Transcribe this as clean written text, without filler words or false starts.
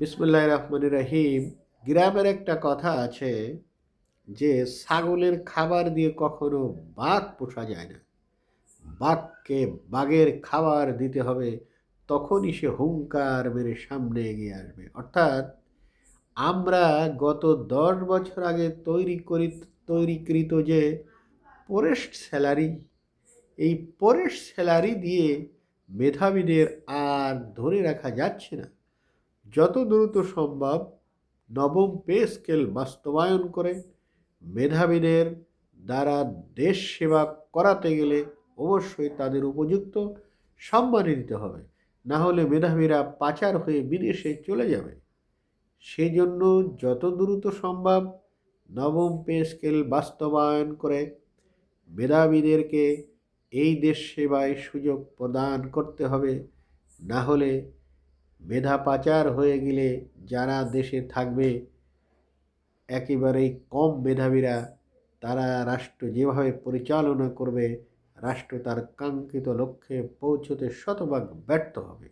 বিসমুল্লাহির রহমানির রহিম। গ্রামের একটা কথা আছে যে ছাগলের খাবার দিয়ে কখনো বাঘ পোষা যায় না। বাঘকে বাঘের খাবার দিতে হবে, তখনই সে হুংকার মেরে সামনে এগিয়ে আসবে। অর্থাৎ আমরা গত 10 বছর আগে তৈরিকৃত যে ফরেস্ট স্যালারি, এই ফরেস্ট স্যালারি দিয়ে মেধাবীদের আর ধরে রাখা যাচ্ছে না। যত দ্রুত সম্ভব নবম পে স্কেল বাস্তবায়ন করে মেধাবীদের দ্বারা দেশ সেবা করাতে গেলে অবশ্যই তাদের উপযুক্ত সম্মানী দিতে হবে, না হলে মেধাবীরা পাচার হয়ে বিদেশে চলে যাবে। সেই জন্য যত দ্রুত সম্ভব নবম পে স্কেল বাস্তবায়ন করে মেধাবীদেরকে এই দেশ সেবায় সুযোগ প্রদান করতে হবে। না হলে মেধা পাচার হয়ে গেলে যারা দেশে থাকবে, একেবারেই কম মেধাবীরা, তারা রাষ্ট্র যেভাবে পরিচালনা করবে, রাষ্ট্র তার কাঙ্ক্ষিত লক্ষ্যে পৌঁছতে শতভাগ ব্যর্থ হবে।